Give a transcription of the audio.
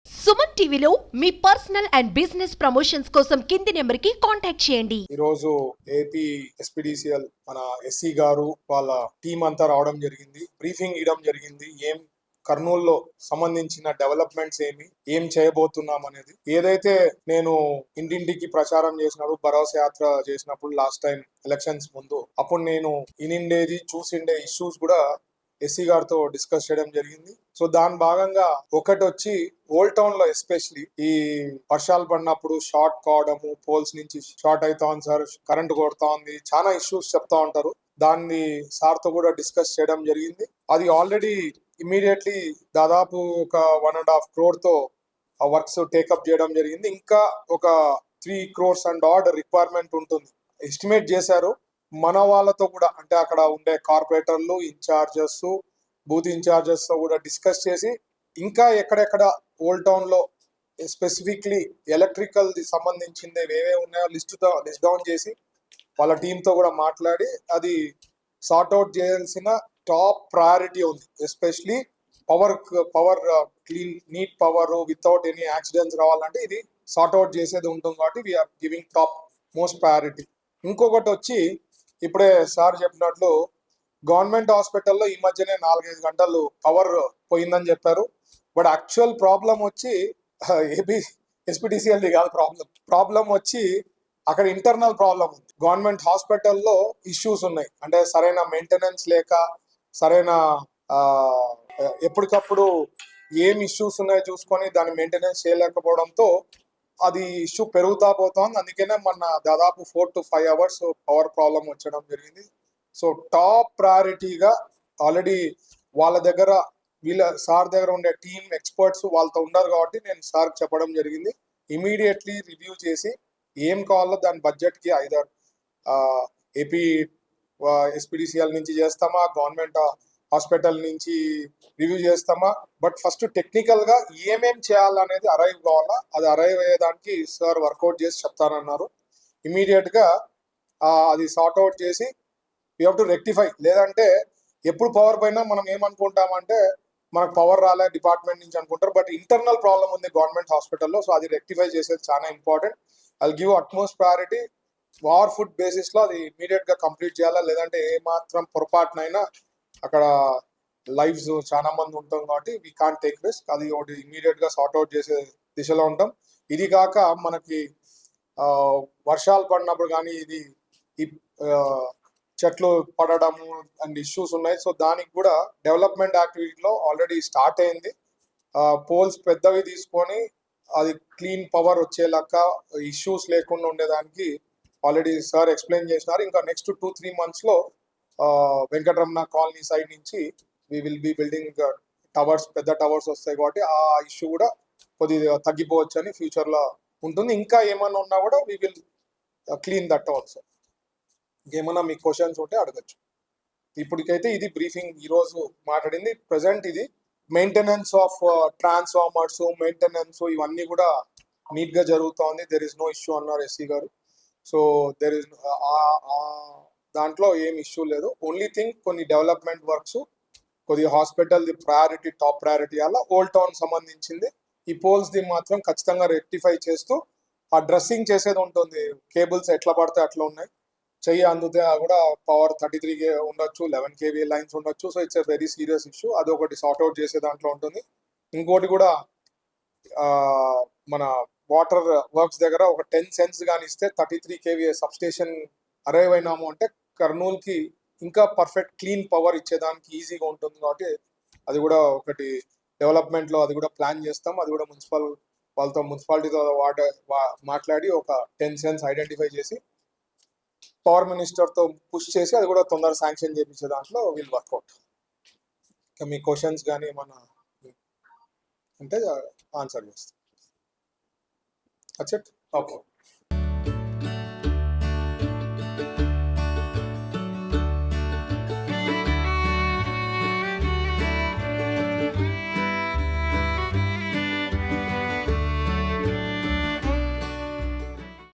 సుమన్ టీవీలో మీ personal and business promotions కోసం కింది నెంబర్కి కాంటాక్ట్ చేయండి. ఈరోజు ఏపీ ఎస్పీడీసీఎల్ మన ఎస్సీ గారు వాళ్ళ టీం అంతా రావడం జరిగింది. బ్రీఫింగ్ ఇవ్వడం జరిగింది. కర్నూలులో సంబంధించిన డెవలప్మెంట్స్ ఏం చేయబోతున్నాం అనేది. ఏదైతే నేను ఇంటింటికి ప్రచారం చేసినప్పుడు భరోసా యాత్ర చేసినప్పుడు లాస్ట్ టైం ఎలక్షన్స్ ముందు అప్పుడు నేను ఇనిండేది చూసిండే ఇష్యూస్ కూడా ఎస్సీ గారితో డిస్కస్ చేయడం జరిగింది. సో దాని భాగంగా ఒకటి వచ్చి ఓల్డ్ టౌన్ లో ఎస్పెషలీ ఈ వర్షాలు పడినప్పుడు షార్ట్ కావడము, పోల్స్ నుంచి షార్ట్ అవుతా ఉంది సార్, కరెంట్ కొడతా ఉంది, చాలా ఇష్యూస్ చెప్తా ఉంటారు. దాన్ని సార్ తో కూడా డిస్కస్ చేయడం జరిగింది. అది ఆల్రెడీ ఇమీడియట్లీ దాదాపు ఒక 1.5 crore తో ఆ వర్క్స్ టేకప్ చేయడం జరిగింది. ఇంకా ఒక 3 crores అండ్ ఆర్డర్ రిక్వైర్మెంట్ ఉంటుంది. ఎస్టిమేట్ చేశారు. మన వాళ్ళతో కూడా అంటే అక్కడ ఉండే కార్పొరేటర్లు, ఇన్ఛార్జెస్, బూత్ ఇన్ఛార్జెస్ తో కూడా డిస్కస్ చేసి ఇంకా ఎక్కడెక్కడ ఓల్డ్ టౌన్ లో స్పెసిఫిక్లీ ఎలక్ట్రికల్ ది సంబంధించింది ఏవే ఉన్నాయో లిస్ట్ డౌన్ చేసి వాళ్ళ టీంతో కూడా మాట్లాడి అది సార్ట్ అవుట్ చేయాల్సిన టాప్ ప్రయారిటీ ఉంది. Especially power clean neat power without any accidents రావాలంటే ఇది సార్ట్ అవుట్ చేసేది ఉంటుంది కాబట్టి we are giving top most priority. ఇంకొకటి వచ్చి ఇప్పుడే సార్ చెప్పినట్లు గవర్నమెంట్ హాస్పిటల్లో ఈ మధ్యనే 4-5 గంటలు పవర్ పోయిందని చెప్పారు. బట్ యాక్చువల్ ప్రాబ్లం వచ్చి ఏపీ ఎస్పీడీసీఎల్ది కాదు. ప్రాబ్లం వచ్చి అక్కడ ఇంటర్నల్ ప్రాబ్లం ఉంది. గవర్నమెంట్ హాస్పిటల్లో ఇష్యూస్ ఉన్నాయి. అంటే సరైన మెయింటెనెన్స్ లేక, సరైన ఎప్పటికప్పుడు ఏం ఇష్యూస్ ఉన్నాయో చూసుకొని దాన్ని మెయింటెనెన్స్ చేయలేకపోవడంతో అది ఇష్యూ పెరుగుతా పోతుంది. అందుకనే మన దాదాపు 4 to 5 hours పవర్ ప్రాబ్లం వచ్చడం జరిగింది. సో టాప్ ప్రయారిటీగా ఆల్రెడీ వాళ్ళ దగ్గర వీళ్ళ సార్ దగ్గర ఉండే టీమ్ ఎక్స్పర్ట్స్ వాళ్ళతో ఉన్నారు కాబట్టి నేను సార్ చెప్పడం జరిగింది. ఇమీడియట్లీ రివ్యూ చేసి ఏం కావాలో దాని బడ్జెట్కి ఐదర్ ఏపీ ఎస్పీడీసీఎల్ నుంచి చేస్తామా, గవర్నమెంట్ హాస్పిటల్ నుంచి రివ్యూ చేస్తామా, బట్ ఫస్ట్ టెక్నికల్ గా ఏమేం చేయాలనేది అరైవ్ కావాలా. అది అరైవ్ అయ్యేదానికి సార్ వర్కౌట్ చేసి చెప్తానన్నారు. ఇమీడియట్ గా అది సార్ట్ అవుట్ చేసి వీ హ్యావ్ టు రెక్టిఫై. లేదంటే ఎప్పుడు పవర్ పైన మనం ఏమనుకుంటామంటే మనకు పవర్ రాలే డిపార్ట్మెంట్ నుంచి అనుకుంటారు, బట్ ఇంటర్నల్ ప్రాబ్లం ఉంది గవర్నమెంట్ హాస్పిటల్లో. సో అది రెక్టిఫై చేసేది చాలా important. I give utmost priority. War food basis లో అది ఇమీడియట్ గా కంప్లీట్ చేయాలా, లేదంటే ఏ మాత్రం పొరపాటునైనా అక్కడ లైవ్స్ చాలా మంది ఉంటాం కాబట్టి వీ కాంట్ టేక్ రిస్క్. అది ఒకటి ఇమీడియట్ గా సార్ట్ అవుట్ చేసే దిశలో ఉంటాం. ఇది కాక మనకి వర్షాలు పడినప్పుడు కానీ ఇది ఈ చెట్లు పడడము అండ్ ఇష్యూస్ ఉన్నాయి. సో దానికి కూడా డెవలప్మెంట్ యాక్టివిటీలో ఆల్రెడీ స్టార్ట్ అయింది. పోల్స్ పెద్దవి తీసుకొని అది క్లీన్ పవర్ వచ్చేలాక ఇష్యూస్ లేకుండా ఉండేదానికి ఆల్రెడీ సార్ ఎక్స్ప్లెయిన్ చేసినారు. ఇంకా నెక్స్ట్ 2-3 months లో వెంకటరమణ కాలనీ సైడ్ నుంచి we will be building towers, పెద్ద టవర్స్ వస్తాయి కాబట్టి ఆ ఇష్యూ కూడా కొద్దిగా తగ్గిపోవచ్చు అని ఫ్యూచర్ లో ఉంటుంది. ఇంకా ఏమన్నా ఉన్నా కూడా we will clean that also. ఇంకేమన్నా మీ క్వశ్చన్స్ ఉంటే అడగచ్చు. ఇప్పటికైతే ఇది బ్రీఫింగ్ ఈరోజు మాట్లాడింది. ప్రజెంట్ ఇది మెయింటెనెన్స్ ఆఫ్ ట్రాన్స్ఫార్మర్స్, మెయింటెనెన్స్ ఇవన్నీ కూడా నీట్ గా జరుగుతోంది. దెర్ ఇస్ నో ఇష్యూ అన్నారు ఎస్సీ గారు. సో దెర్ ఇస్ దాంట్లో ఏం ఇష్యూ లేదు. ఓన్లీ థింగ్ కొన్ని డెవలప్మెంట్ వర్క్స్ కొద్దిగా hospital the priority, top priority అలా ఓల్డ్ టౌన్ సంబంధించింది. ఈ పోల్స్ ది మాత్రం ఖచ్చితంగా రెక్టిఫై చేస్తూ ఆ డ్రెస్సింగ్ చేసేది ఉంటుంది. కేబుల్స్ ఎట్లా పడితే అట్లా ఉన్నాయి, చెయ్యి అందుతే కూడా పవర్ 33 ఉండొచ్చు, 11 kV లైన్స్ ఉండొచ్చు. So it's a very serious issue. అది ఒకటి సార్ట్ అవుట్ చేసే దాంట్లో ఉంటుంది. ఇంకోటి కూడా మన వాటర్ వర్క్స్ దగ్గర ఒక 10 cents కానీ ఇస్తే 33 kV సబ్స్టేషన్ అరైవ్ అయినాము అంటే కర్నూలుకి ఇంకా పర్ఫెక్ట్ క్లీన్ పవర్ ఇచ్చేదానికి ఈజీగా ఉంటుంది. కాబట్టి అది కూడా ఒకటి డెవలప్మెంట్ లో అది కూడా ప్లాన్ చేస్తాం. అది కూడా మున్సిపాలిటీతో మాట్లాడి ఒక 10 cents ఐడెంటిఫై చేసి పవర్ మినిస్టర్ తో పుష్ చేసి అది కూడా తొందరగా శాంక్షన్ చేయించే దాంట్లో వీల్ వర్కౌట్. ఇంకా మీ క్వశ్చన్స్ కానీ ఏమన్నా అంటే ఆన్సర్ చేస్తాం. ఓకే.